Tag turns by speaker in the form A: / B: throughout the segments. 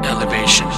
A: Elevation.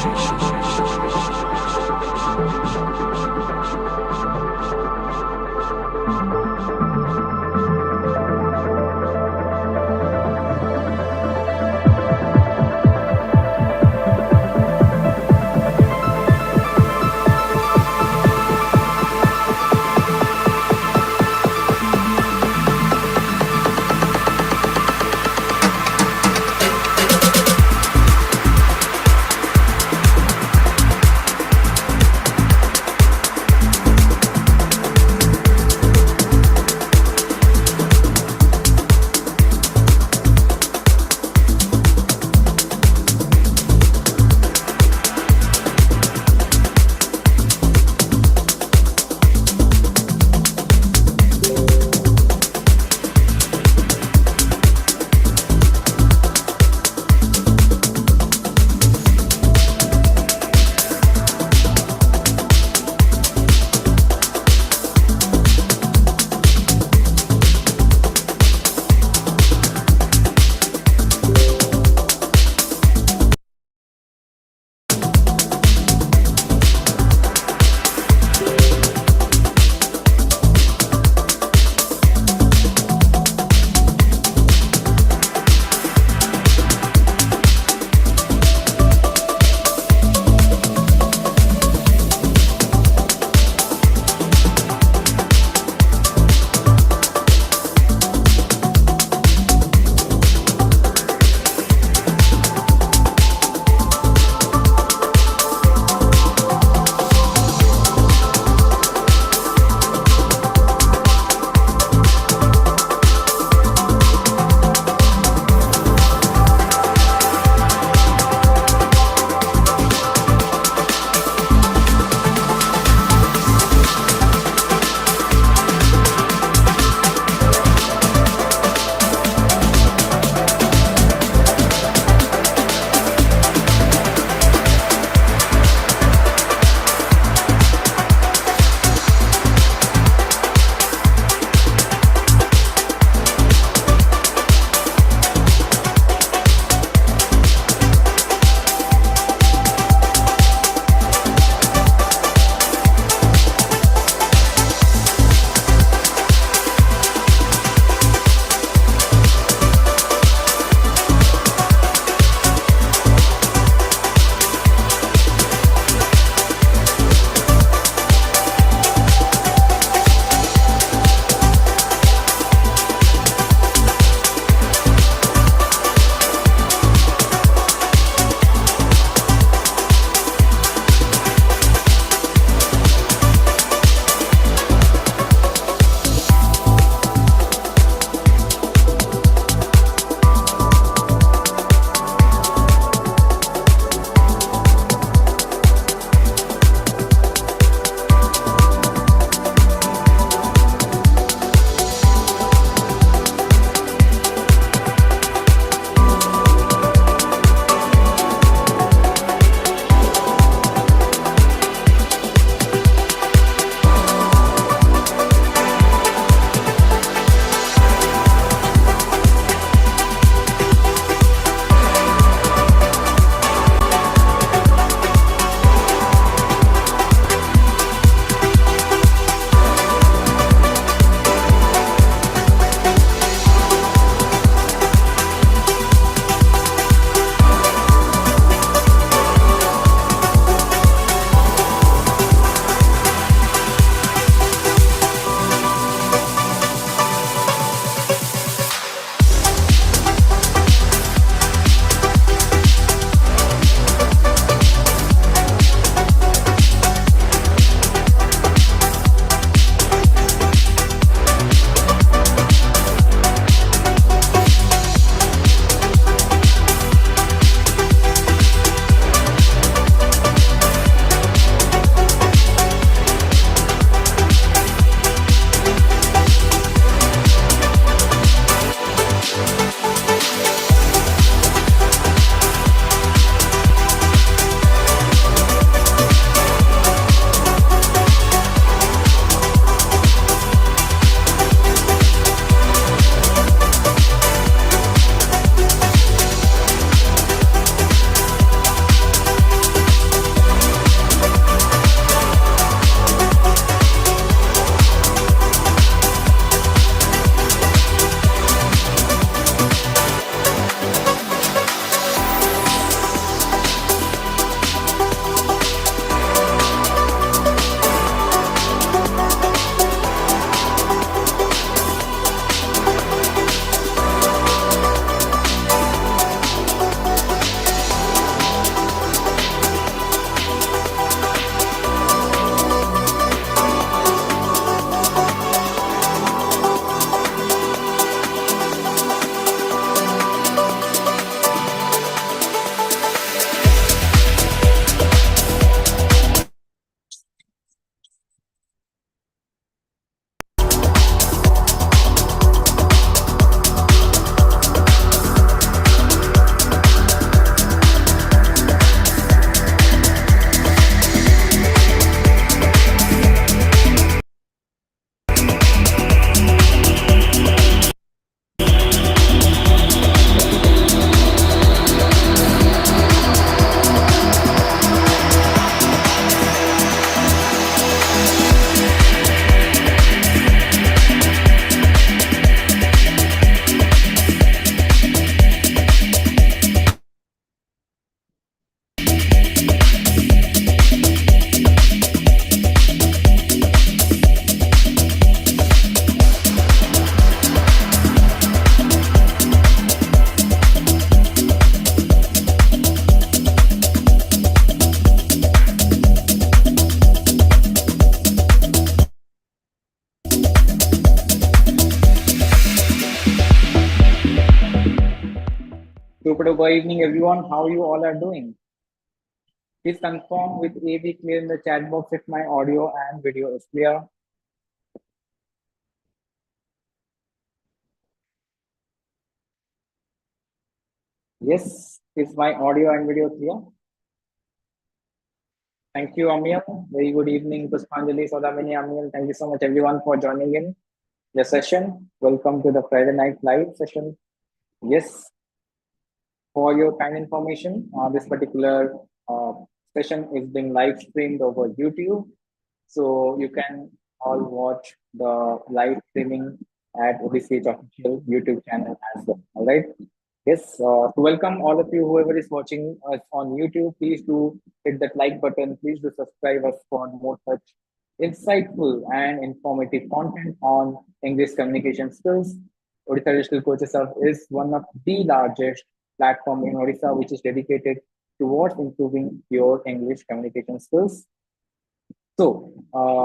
B: Good evening, everyone. How you all are doing? Please confirm with AV clear in the chat box if my audio and video is clear. Yes, is my audio and video clear? Thank you, Amir. Very good evening, Puspanjali, Sodamini, Amir. Thank you so much, everyone, for joining in the session. Welcome to the Friday Night Live session. Yes, for your kind information, this particular uh, session is being live streamed over YouTube. So you can all watch the live streaming at ODCH official YouTube channel as well. All right. Yes. To welcome all of you, whoever is watching us on YouTube, please do hit that like button. Please do subscribe us for more such insightful and informative content on English communication skills. Odisha Digital Coaches Hub is one of the largest platform in Odisha, which is dedicated towards improving your English communication skills. So,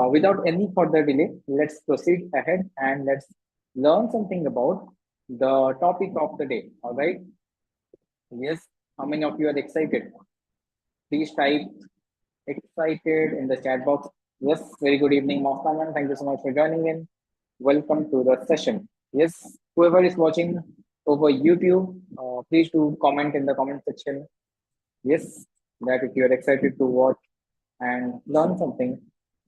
B: without any further delay, let's proceed ahead and let's learn something about the topic of the day. All right. Yes. How many of you are excited? Please type excited in the chat box. Yes. Very good evening, Mostaman. Thank you so much for joining in. Welcome to the session. Yes. Whoever is watching over YouTube, please do comment in the comment section. Yes. That if you are excited to watch and learn something,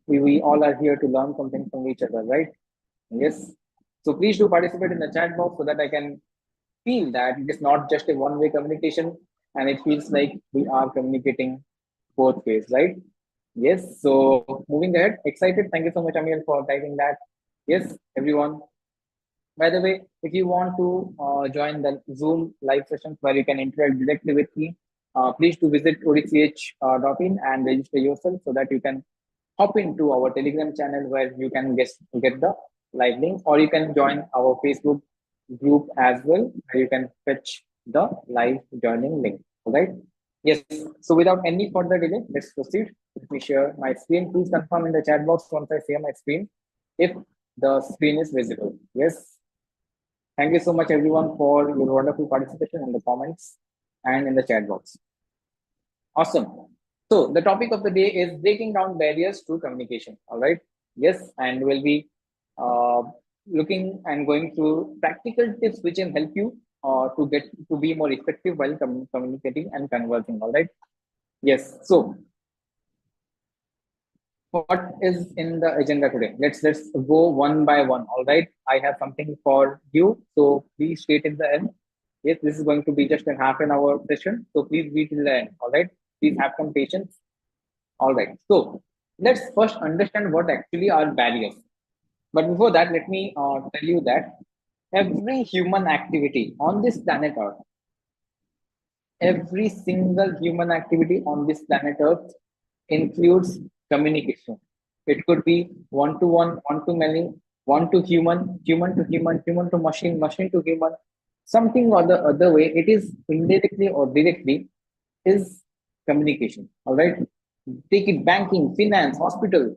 B: we all are here to learn something from each other, right? Yes. So please do participate in the chat box so that I can feel that it is not just a one-way communication and it feels like we are communicating both ways, right? Yes. So moving ahead, excited. Thank you so much, Amir, for typing that. Yes, everyone. By the way, if you want to join the Zoom live sessions where you can interact directly with me, please do visit odch.in and register yourself so that you can hop into our Telegram channel where you can get the live link, or you can join our Facebook group as well where you can fetch the live joining link. All right. Yes. So without any further delay, let's proceed. Let me share my screen. Please confirm in the chat box once I share my screen if the screen is visible. Yes. Thank you so much, everyone, for your wonderful participation in the comments and in the chat box. Awesome. So the topic of the day is breaking down barriers to communication. All right. Yes, and we'll be uh, looking and going through practical tips which can help you to be more effective while communicating and conversing. All right. Yes. So what is in the agenda today? Let's go one by one. All right. I have something for you. So please stay till the end. Yes, this is going to be just a half an hour session. So please be till the end. All right. Please have some patience. All right. So let's first understand what actually are barriers. But before that, let me tell you that every human activity on this planet Earth, every single human activity on this planet Earth includes communication. It could be one to one, one to many, one to human, human to human, human to machine, machine to human, something or the other way. It is indirectly or directly is communication. All right. Take it banking, finance, hospital,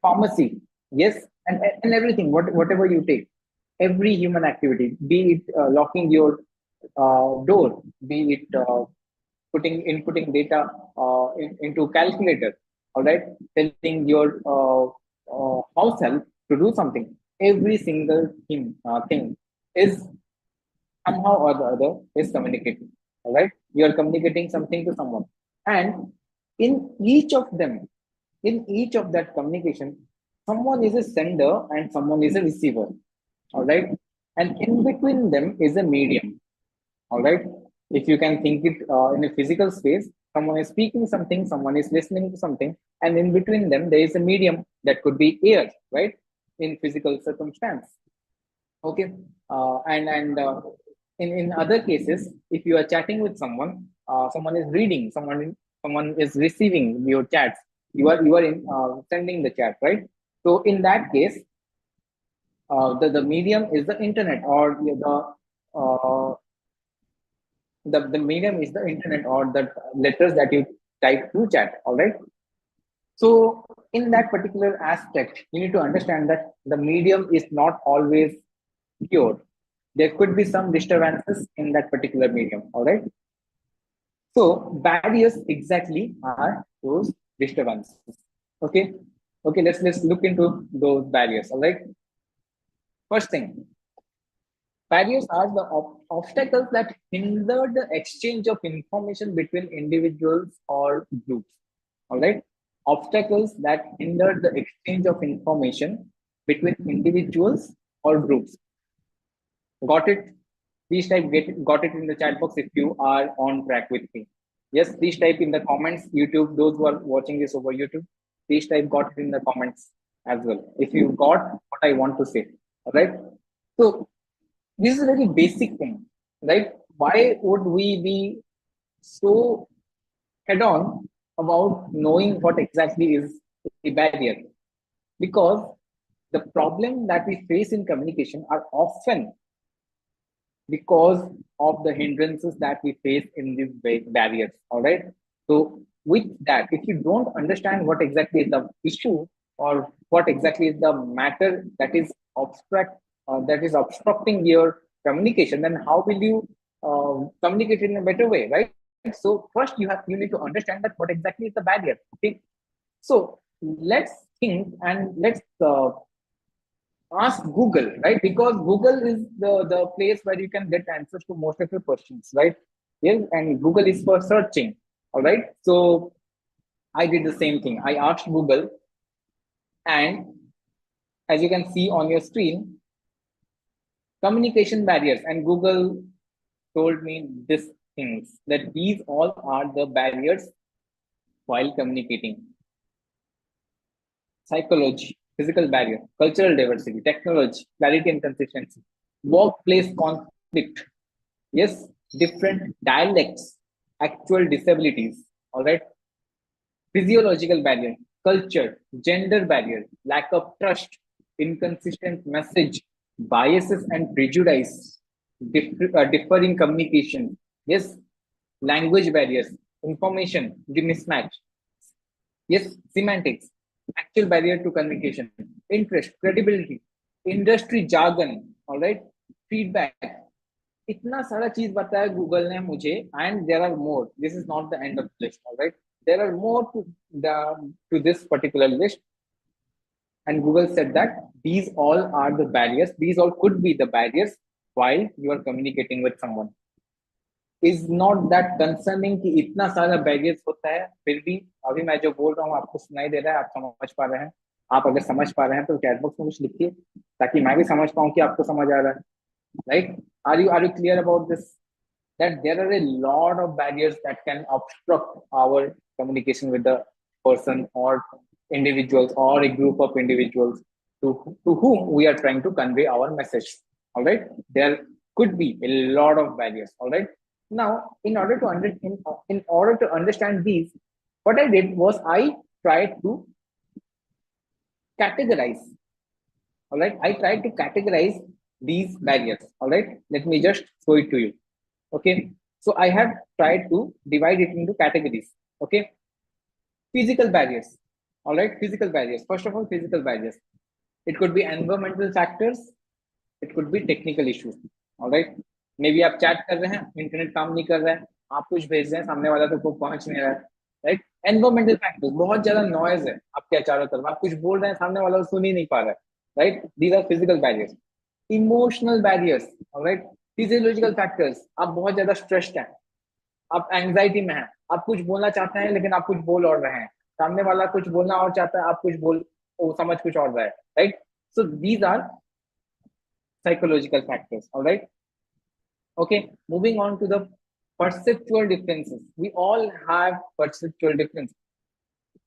B: pharmacy, yes, and everything, whatever you take, every human activity, be it locking your door, be it inputting data into calculator, all right, telling your house help to do something, every single thing is somehow or the other is communicating. All right, you are communicating something to someone, and in each of them, in each of that communication, someone is a sender and someone is a receiver. All right, and in between them is a medium. All right, if you can think it in a physical space, someone is speaking something, someone is listening to something, and in between them there is a medium that could be air, right? In physical circumstance. Okay. And in other cases, if you are chatting with someone, someone is reading, someone is receiving your chats. You are sending the chat, right? So in that case, the medium is the internet, or uh, the medium is the internet, or the letters that you type to chat. All right. So in that particular aspect, you need to understand that the medium is not always pure. there could be some disturbances in that particular medium. All right. So barriers exactly are those disturbances. Okay. Okay. Let's look into those barriers. All right. First thing, barriers are the obstacles that hinder the exchange of information between individuals or groups. All right. Obstacles that hinder the exchange of information between individuals or groups. Got it? Please type got it in the chat box if you are on track with me. Yes, please type in the comments. YouTube, those who are watching this over YouTube, please type got it in the comments as well. If you got what I want to say. All right. So this is a very basic thing, right? Why would we be so head on about knowing what exactly is the barrier? Because the problem that we face in communication are often because of the hindrances that we face in these barriers. All right. So with that, if you don't understand what exactly is the issue or what exactly is the matter that is obstructing your communication, then how will you communicate in a better way, right? So first you need to understand that what exactly is the barrier. Okay. So let's think and let's ask Google, right? Because Google is the place where you can get answers to most of your questions, right? Yes, and Google is for searching. All right. So I did the same thing. I asked Google, and as you can see on your screen, communication barriers, and Google told me these things that these all are the barriers while communicating. Psychology, physical barrier, cultural diversity, technology, clarity and consistency, workplace conflict, yes, different dialects, actual disabilities, all right, physiological barrier, culture, gender barrier, lack of trust, inconsistent message, biases and prejudice, differing communication, yes, language barriers, information, the mismatch, yes, semantics, actual barrier to communication, interest, credibility, industry jargon, all right, feedback. इतना सारा चीज बताया Google ने मुझे and there are more. This is not the end of the list, all right. There are more to this particular list, and Google said that these all are the barriers. These all could be the barriers while you are communicating with someone. Is not that concerning कि इतना सारा barriers होता है, फिर भी अभी मैं जो बोल रहा हूँ आपको सुनाई दे रहा है, आप समझ पा रहे हैं? आप अगर समझ पा रहे हैं तो चैट बॉक्स में कुछ लिखिए ताकि मैं भी समझ पाऊँ कि आपको समझ आ रहा है, right? Are you clear about this? That there are a lot of barriers that can obstruct our communication with the person or individuals or a group of individuals to whom we are trying to convey our message. All right, there could be a lot of barriers. All right. Now, in order to understand these, what I did was I tried to categorize. All right, I tried to categorize these barriers. All right, let me just show it to you. Okay, so I have tried to divide it into categories. Okay, physical barriers. All right, physical barriers. First of all, physical barriers. It could be environmental factors. It could be technical issues. All right, maybe आप chat कर रहे हैं, internet काम नहीं कर रहा है, आप कुछ भेज रहे हैं, सामने वाला तो पहुंच नहीं रहा है, right? Environmental factors, बहुत ज्यादा noise है आपके चारों तरफ, आप कुछ बोल रहे हैं, सामने वाला सुन ही नहीं पा रहा है, right? These are physical barriers. Emotional barriers, all right? Physiological factors, आप बहुत ज्यादा stressed हैं, आप एंजाइटी में हैं, आप कुछ बोलना चाहते हैं लेकिन आप कुछ बोल और रहे हैं, सामने वाला कुछ बोलना और चाहता है, आप कुछ बोल वो समझ कुछ और रहा है, right? So these are psychological factors. All right. Okay. Moving on to the perceptual differences. We all have perceptual differences.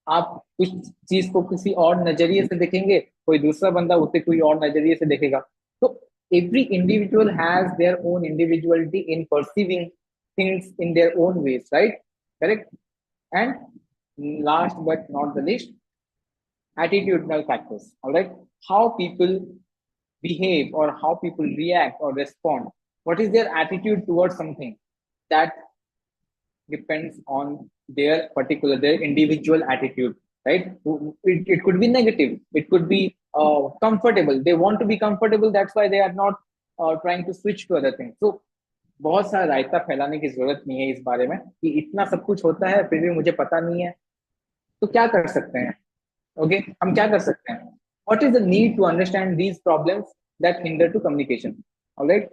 B: आप कुछ चीज को किसी और नजरिए से देखेंगे, कोई दूसरा बंदा उसे कोई और नजरिए से देखेगा. तो every individual has their own individuality in perceiving things in their own ways, right? Correct. And last but not the least, attitudinal factors. All right. How people behave or how people react or respond, what is their attitude towards something, that depends on their individual attitude, right? It could be negative, it could be comfortable, they want to be comfortable, that's why they are not or trying to switch to other things. So बहुत सारा रायता फैलाने की जरूरत नहीं है इस बारे में कि इतना सब कुछ होता है फिर भी मुझे पता नहीं है. तो क्या कर सकते हैं? ओके, हम क्या कर सकते हैं? What is the need to understand these problems that hinder to communication. Alright,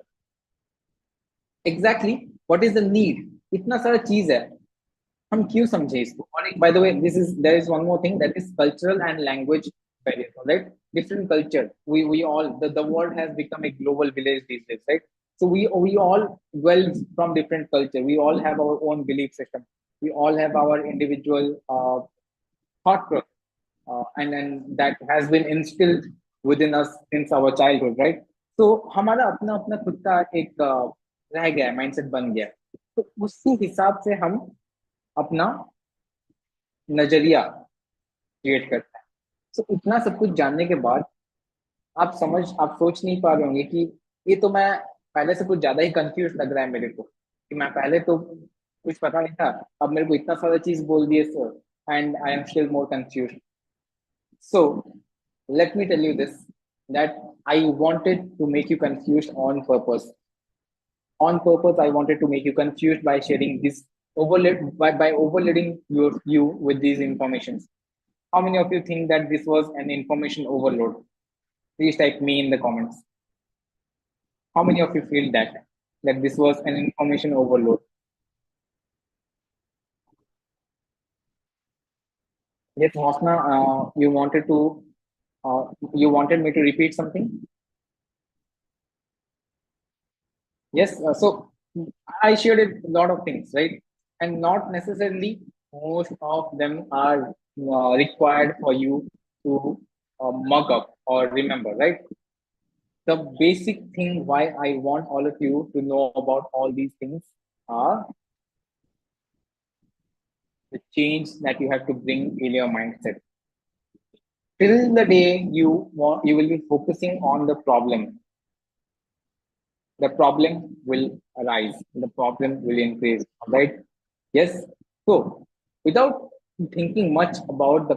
B: exactly what is the need. इतना सारा चीज है, हम क्यों समझे इसको? और एक by the way this is there is one more thing that is cultural and language barriers, right? Different culture, we all the world has become a global village these days, right? So we all dwell from different culture, we all have our own belief system, we all have our individual thought process, and that has been instilled within us since our childhood, right? So हमारा अपना अपना खुद का एक रह गया है, mindset बन गया है. तो उसी हिसाब से हम अपना नजरिया क्रिएट करते हैं. तो इतना सब कुछ जानने के बाद आप सोच नहीं पा रहे होंगे कि ये तो मैं पहले से कुछ ज्यादा ही कंफ्यूज लग रहा है मेरे को, कि मैं पहले तो कुछ पता नहीं था, अब मेरे को इतना सारा चीज बोल दिए sir, and I am still more confused. So let me tell you this, that I wanted to make you confused on purpose. On purpose, I wanted to make you confused by sharing this by overloading you with these informations. How many of you think that this was an information overload? Please type me in the comments. How many of you feel that this was an information overload? Yes, Hosna, you wanted me to repeat something? Yes, so I shared a lot of things, right? And not necessarily most of them are required for you to mug up or remember, right? The basic thing why I want all of you to know about all these things are the change that you have to bring in your mindset. Till the day you will be focusing on the problem will arise, the problem will increase, right? Yes. So without thinking much about the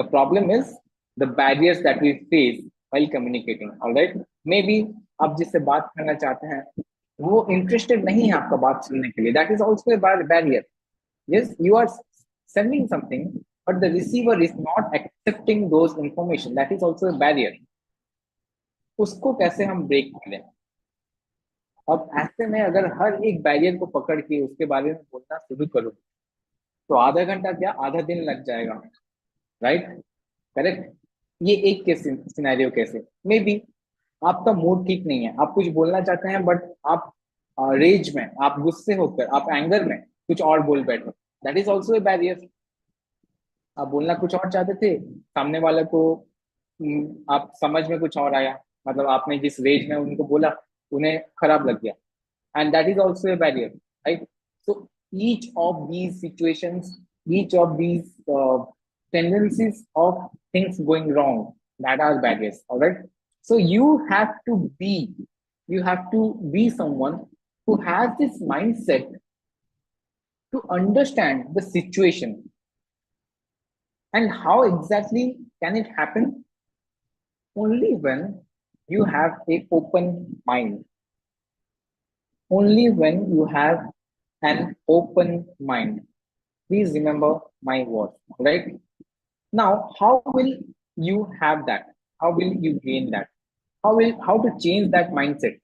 B: problem is the barriers that we face while communicating. All right, maybe आप जिससे बात करना चाहते हैं वो interested नहीं है आपका बात सुनने के लिए, that is also a barrier. Yes, you are sending something but the receiver is not accepting those information, that is also a barrier. उसको कैसे हम ब्रेक करें? अब ऐसे में अगर हर एक बैरियर को पकड़ के उसके बारे में बोलना शुरू करो तो आधा घंटा क्या आधा दिन लग जाएगा, राइट? करेक्ट. ये एक केस सिनेरियो. कैसे? मे बी आपका मूड ठीक नहीं है, आप कुछ बोलना चाहते हैं बट आप रेज में, आप गुस्से होकर, आप एंगर में कुछ और बोल बैठे, that is also a barrier. आप बोलना कुछ और चाहते थे, सामने वाले को आप समझ में कुछ और आया, मतलब आपने जिस रेज में उनको बोला उन्हें खराब लग गया, and that is also a barrier, right? So each of these situations, each of these tendencies of things going wrong, that are barriers. All right, so you have to be someone who has this mindset to understand the situation. And how exactly can it happen? Only when you have an open mind. Only when you have an open mind. Please remember my words, right? Now, how will you have that? How will you gain that? How to change that mindset?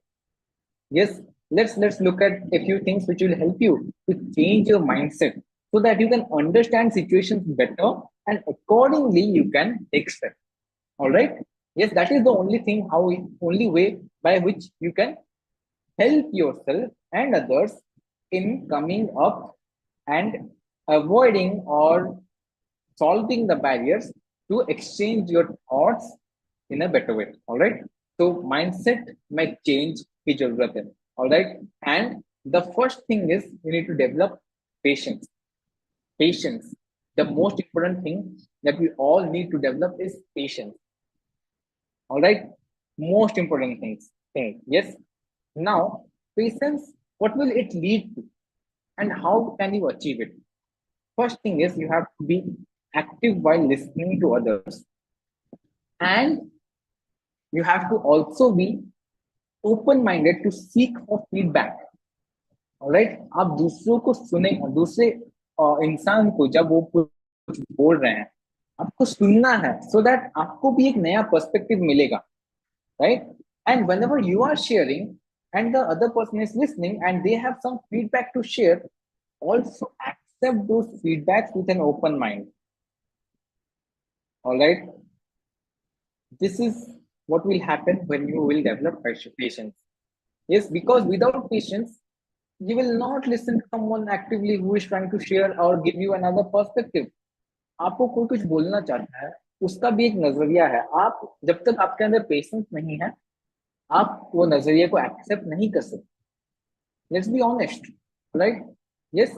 B: Yes, let's look at a few things which will help you to change your mindset so that you can understand situations better and accordingly you can take steps. All right. Yes, that is the only way by which you can help yourself and others in coming up and avoiding or solving the barriers to exchange your thoughts in a better way. All right. So mindset may change की जरूरत है. All right. And the first thing is you need to develop patience. Patience. The most important thing that we all need to develop is patience. All right. Most important things. Yes. Now, patience, what will it lead to? And how can you achieve it? First thing is you have to be active while listening to others. And you have to also be open minded to seek for feedback. Alright, आप दूसरों को सुने, दूसरे इंसान को जब वो कुछ बोल रहे हैं आपको सुनना है, सो दैट आपको भी एक नया पर्सपेक्टिव मिलेगा, right? And whenever you are sharing and the other person is listening and they have some feedback to share, also accept those feedbacks with an open mind. All right, this is what will happen when you will develop patience. Yes, because without patience you will not listen to someone actively who is trying to share or give you another perspective. आपको कोई कुछ बोलना चाहता है, उसका भी एक नजरिया है, आप जब तक आपके अंदर पेशेंस नहीं है आप वो नजरिए को एक्सेप्ट नहीं कर सकते. Let's be honest, right? Yes,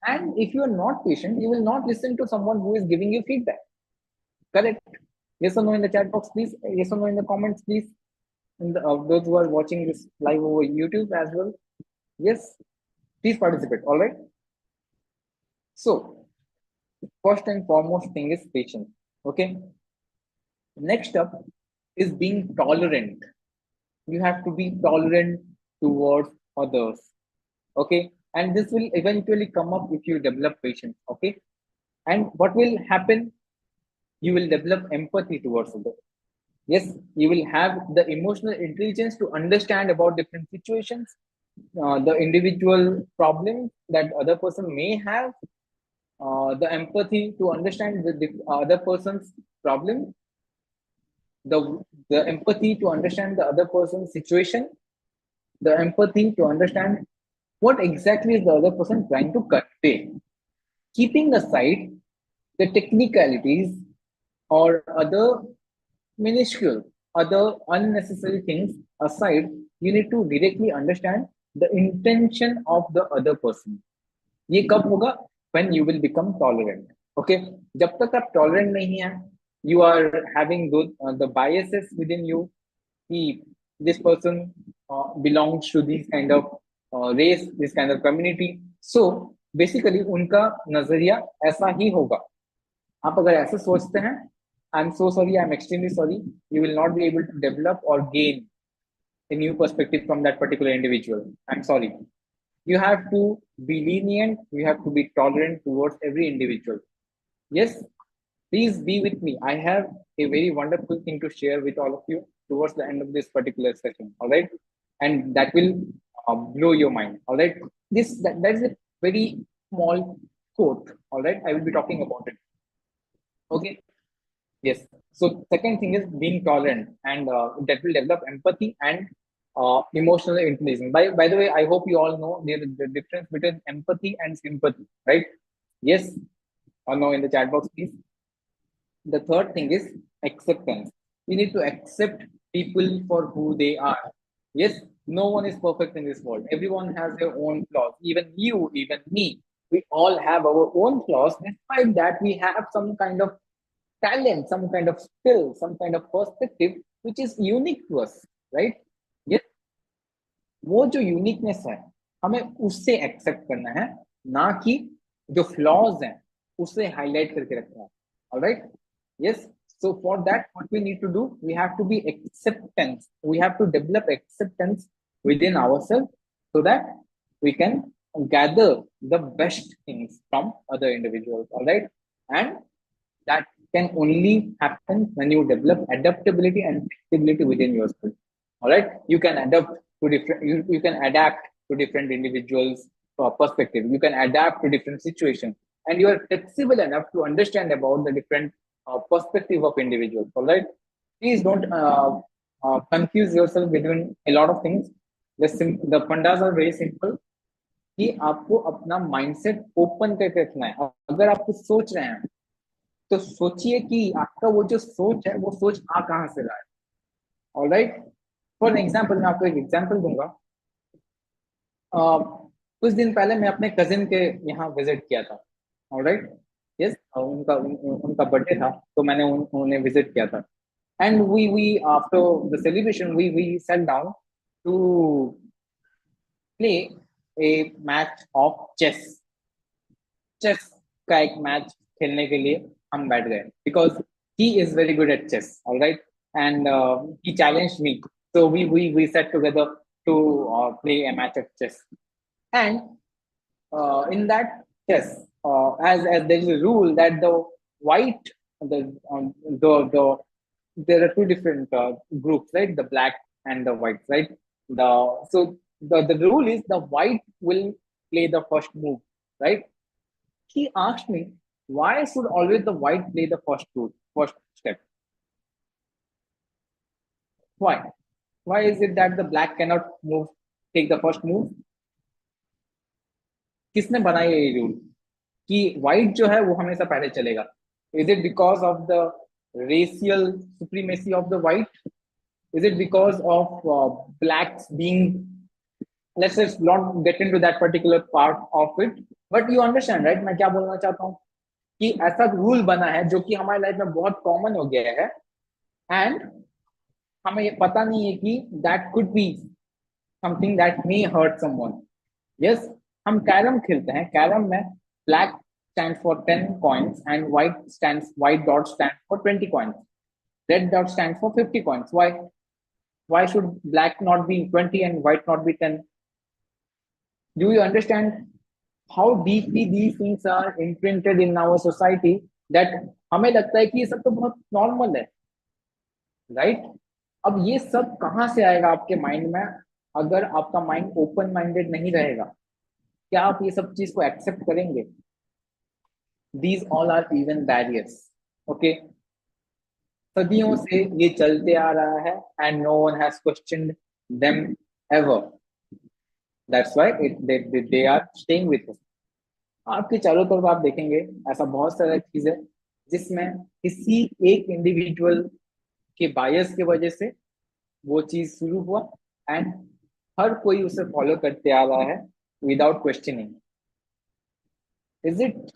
B: and if you are not patient, you will not listen to someone who is giving you feedback. Correct? Yes or no in the chat box, please. Yes or no in the comments, please. And those who are watching this live over YouTube as well. Yes, please participate. All right. So, first and foremost thing is patience. Okay. Next up is being tolerant. You have to be tolerant towards others. Okay, and this will eventually come up if you develop patience. Okay, and what will happen, you will develop empathy towards others. Yes, you will have the emotional intelligence to understand about different situations, the individual problems that other person may have, the empathy to understand the other person's problem, the empathy to understand the other person's situation, the empathy to understand what exactly is the other person trying to convey, keeping aside the technicalities or other minuscule, other unnecessary things aside. You need to directly understand the intention of the other person. ये कब होगा? When you will become tolerant. Okay, जब तक आप tolerant नहीं हैं, you are having the biases within you. This person belongs to this kind of race, this kind of community. So basically उनका नजरिया ऐसा ही होगा. आप अगर ऐसे सोचते हैं, I'm so sorry, I'm extremely sorry, you will not be able to develop or gain a new perspective from that particular individual. I'm sorry. You have to be lenient, you have to be tolerant towards every individual. Yes, please be with me. I have a very wonderful thing to share with all of you towards the end of this particular session. All right, and that will blow your mind. All right, that is a very small quote. All right, I will be talking about it. Okay. Yes. So second thing is being tolerant, and that will develop empathy and emotional intelligence. By the way, I hope you all know the difference between empathy and sympathy, right? Yes or no in the chat box, please. The third thing is acceptance. We need to accept people for who they are. Yes, no one is perfect in this world. Everyone has their own flaws. Even you, even me, we all have our own flaws. Despite that, we have some kind of talent, some kind of skill, some kind of perspective which is unique to us, right? Yes, वो जो uniqueness है हमें उससे accept करना है, ना कि जो फ्लॉज हैं उसे हाईलाइट करके रखना है. Alright, yes. So for that, what we need to do, we have to be acceptance. We have to develop acceptance within ourselves so that we can gather the best things from other individuals. All right, and that can only happen when you develop adaptability and flexibility within yourself. All right, you can adapt to different. You can adapt to different individuals' perspective. You can adapt to different situations, and you are flexible enough to understand about the different perspective of individuals. All right, please don't confuse yourself between a lot of things. The fundas are very simple. कि आपको अपना mindset open करके रखना है. अगर आप कुछ सोच रहे हैं तो सोचिए कि आपका वो जो सोच है वो सोच आ कहां से रहा है. ऑलराइट, फॉर एग्जांपल मैं आपको एक एग्जांपल दूंगा. कुछ दिन पहले मैं अपने कजिन के यहाँ विजिट किया था. ऑलराइट, यस, उनका बर्थडे था तो मैंने उन्हें विजिट किया था. And we after the celebration we set down to play a match of chess. Chess का एक मैच खेलने के लिए हम बैठ गए because he is very good at chess. Alright, and he challenged me So we sat together to play a match of chess. And in that chess, as there is a rule that the white, the there are two different groups, right? The black and the white, right? The rule is the white will play the first move, right? He asked me, why should always the white play the first step? Why? Why is it that the black cannot take the first move? किसने बनाया ये rule कि white जो है वो हमेशा पहले चलेगा? Is it because of the racial supremacy of the white? Is it because of blacks being, let's just not get into that particular part of it, but you understand, right? मैं क्या बोलना चाहता हूँ कि ऐसा रूल बना है जो कि हमारे लाइफ में बहुत कॉमन हो गया है, एंड हमें ये पता नहीं है कि that could be something that may hurt someone. Yes, हम कैरम खेलते हैं, कैरम में black stands for 10 coins and white dot stands for 20 coins. Red dot stands for 50 coins. Why should black not be 20 and white not be 10? Do you understand how deeply these things are imprinted in our society that हमें लगता है कि ये सब तो बहुत normal है, right? अब ये सब कहाँ से आएगा आपके माइंड में अगर आपका माइंड ओपन माइंडेड नहीं रहेगा? क्या आप ये सब चीज को एक्सेप्ट करेंगे? These all are even barriers. Okay, सदियों से ये चलते आ रहा है and no one has questioned them ever. That's why they are staying with us. आपके चारों तरफ आप देखेंगे ऐसा बहुत सारा चीज है जिसमें किसी एक इंडिविजुअल के बायस की वजह से वो चीज शुरू हुआ एंड हर कोई उसे फॉलो करते आ रहा है without questioning. Is it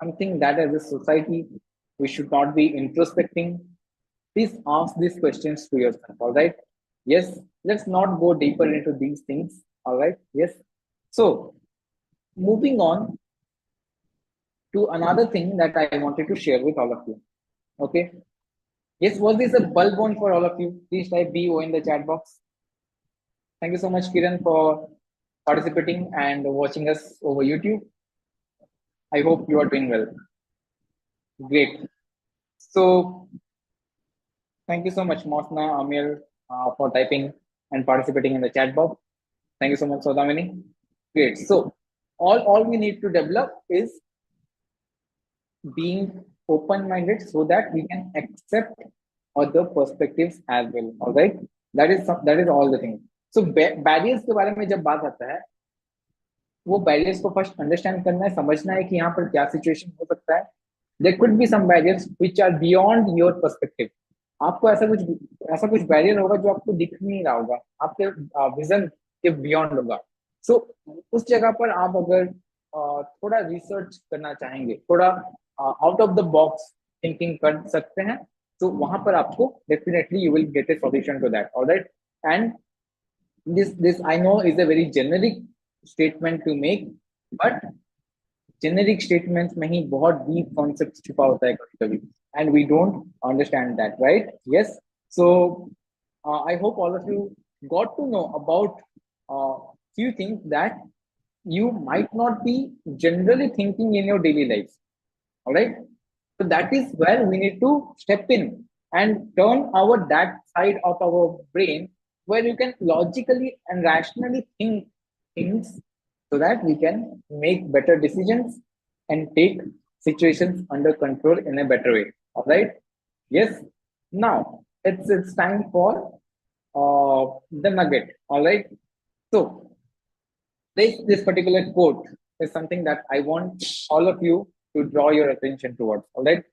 B: something that as a society we should not be introspecting? Please ask these questions to yourself. All right. Yes. Let's not go deeper into these things. All right. Yes. So moving on to another thing that I wanted to share with all of you. Okay. Yes. Was this a bulb on for all of you? Please type BO in the chat box. Thank you so much, Kiran, for participating and watching us over YouTube. I hope you are doing well. Great. So thank you so much, Mosna, Amir, for typing and participating in the chat box. Thank you so much, Sodamini. Great. So all we need to develop is being open-minded so that we can accept other perspectives as well. All right. That is all the thing. So barriers के बारे में जब बात आता है, वो barriers को first understand करना है, समझना है कि यहाँ पर क्या सिचुएशन हो सकता है. There could be some barriers which are beyond your perspective. आपको ऐसा कुछ बैरियर होगा जो आपको दिख नहीं रहा होगा, आपके विजन के बियॉन्ड होगा. सो उस जगह पर आप अगर थोड़ा रिसर्च करना चाहेंगे, थोड़ा out of the box thinking कर सकते हैं, तो वहां पर आपको definitely you will get a solution to that. Alright. And this I know is a very generic statement to make, but generic statements में ही बहुत deep concepts छुपा होता है कभी-कभी, and we don't understand that, right? Yes. So I hope all of you got to know about few things that you might not be generally thinking in your daily life. All right. So that is where we need to step in and turn that side of our brain where you can logically and rationally think things so that we can make better decisions and take situations under control in a better way. All right. Yes. Now it's time for the nugget. All right. So this particular quote is something that I want all of you to draw your attention towards. All right.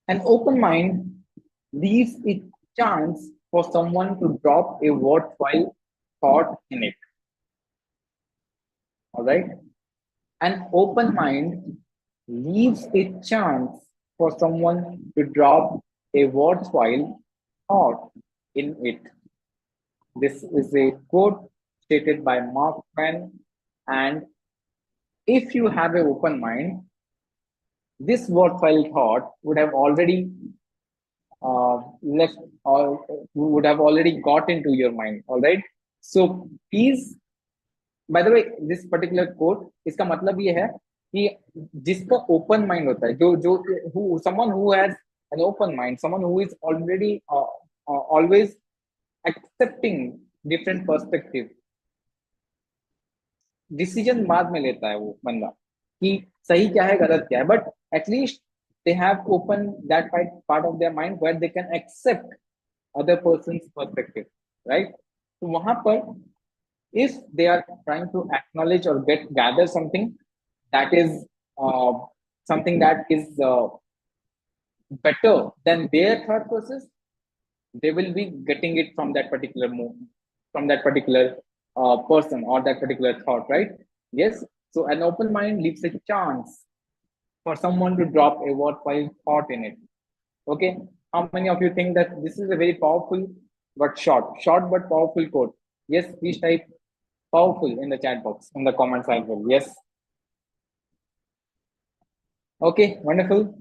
B: An open mind leaves a chance for someone to drop a worthwhile thought in it. All right. An open mind leaves a chance for someone to drop a worthwhile thought in it. This is a quote stated by Mark Twain. And if you have an open mind, this worthwhile thought would have already left or would have already got into your mind. All right. So please, by the way, this particular quote, इसका मतलब ये है कि जिसका open mind होता है, जो someone who has an open mind, someone who is already always accepting different perspective, decision बाद में लेता है वो बंदा कि सही क्या है गलत क्या है, but at least they have opened that part of their mind where they can accept other person's perspective, right? तो वहां पर if they are trying to acknowledge or gather something that is uh, something that is better than their thought process, they will be getting it from that particular move, from that particular person or that particular thought, right? Yes. So an open mind leaves a chance for someone to drop a worthwhile thought in it. Okay. How many of you think that this is a very powerful but short but powerful quote? Yes, please type powerful in the chat box, in the comments as well. Yes. Okay, wonderful.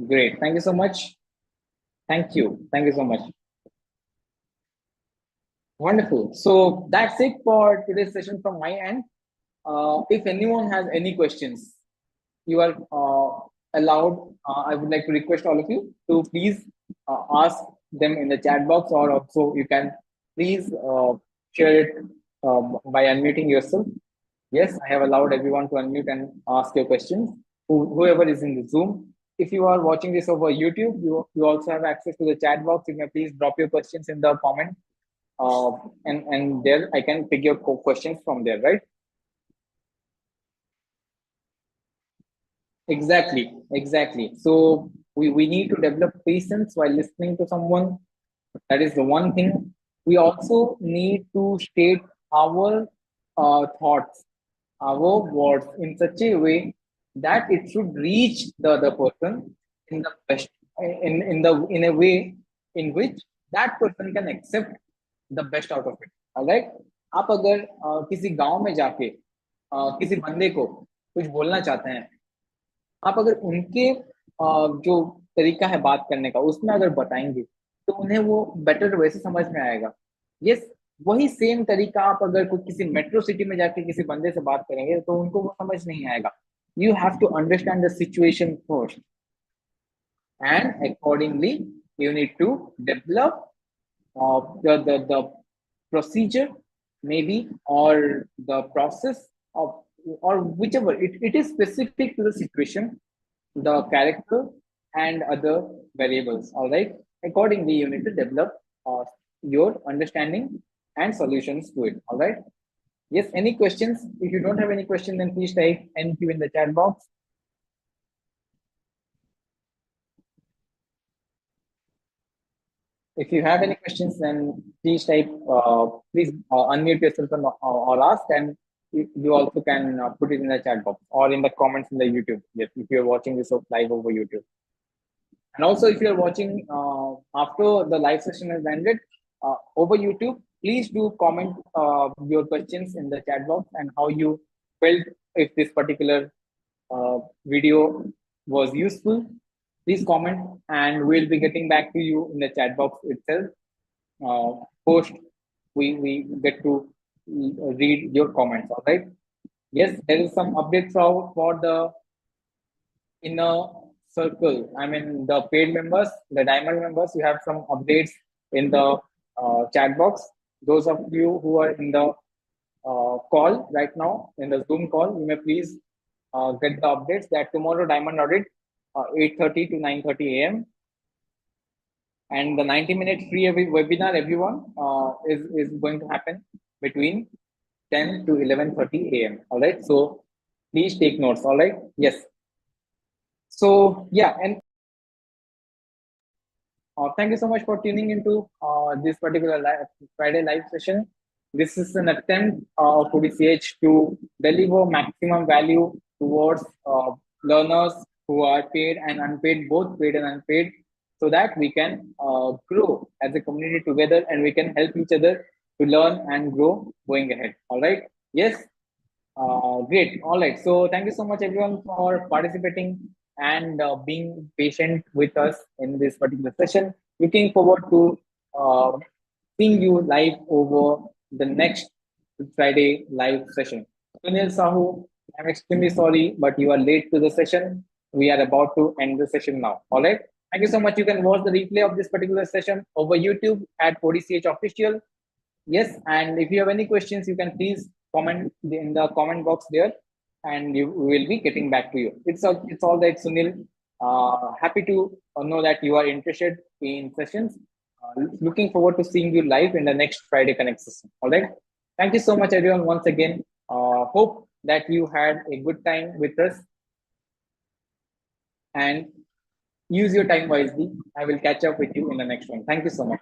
B: Great. Thank you so much. Thank you. Thank you so much. Wonderful. So that's it for today's session from my end. If anyone has any questions, you are allowed. I would like to request all of you to please ask them in the chat box, or also you can please share it by unmuting yourself. Yes, I have allowed everyone to unmute and ask your questions. Whoever is in the Zoom. If you are watching this over YouTube, you also have access to the chat box. You may please drop your questions in the comment, and there I can pick your questions from there, right? Exactly. So we need to develop patience while listening to someone. That is the one thing. We also need to state our thoughts, our words in such a way that it should reach the other person in the best, in a way in which that person can accept the best out of it. All right. आप अगर किसी गांव में जाके किसी बंदे को कुछ बोलना चाहते हैं, आप अगर उनके जो तरीका है बात करने का उसमें अगर बताएंगे तो उन्हें वो बेटर वैसे समझ में आएगा. यस, वही सेम तरीका आप अगर कोई किसी मेट्रो सिटी में जाके किसी बंदे से बात करेंगे तो उनको वो समझ नहीं आएगा. You have to understand the situation first, and accordingly you need to develop the procedure, maybe, or the process of, or whichever it is specific to the situation, the character, and other variables. All right. Accordingly, you need to develop your understanding and solutions to it. All right. Yes. Any questions? If you don't have any question, then please type NQ in the chat box. If you have any questions, then please type. Please unmute yourself or ask, and you also can put it in the chat box or in the comments in the YouTube. Yes, if you're watching this live over YouTube. And also, if you're watching after the live session has ended over YouTube, please do comment your questions in the chat box and how you felt if this particular video was useful. Please comment, and we'll be getting back to you in the chat box itself. Post we get to read your comments. All right. Yes, there is some updates for the inner circle. I mean, the paid members, the diamond members, you have some updates in the chat box. Those of you who are in the call right now, in the Zoom call, you may please get the updates that tomorrow diamond audit 8:30 to 9:30 a.m. and the 90-minute free webinar, everyone, is going to happen between 10 to 11:30 a.m. All right. So please take notes. All right. Yes. So yeah, and thank you so much for tuning into this particular Friday live session. This is an attempt of ODCH to deliver maximum value towards learners who are paid and unpaid, both paid and unpaid, so that we can grow as a community together and we can help each other to learn and grow going ahead. All right. Yes. Great. All right. So thank you so much, everyone, for participating and being patient with us in this particular session. Looking forward to uh, seeing you live over the next Friday live session. Sunil Sahu, I'm extremely sorry, but you are late to the session. We are about to end the session now. All right. Thank you so much. You can watch the replay of this particular session over YouTube at ODCH Official. Yes, and if you have any questions, you can please comment in the comment box there, and you we will be getting back to you. It's all that, Sunil. Happy to know that you are interested in sessions. Looking forward to seeing you live in the next Friday Connect session. All right. Thank you so much, everyone, once again. Hope that you had a good time with us and use your time wisely. I will catch up with you in the next one. Thank you so much.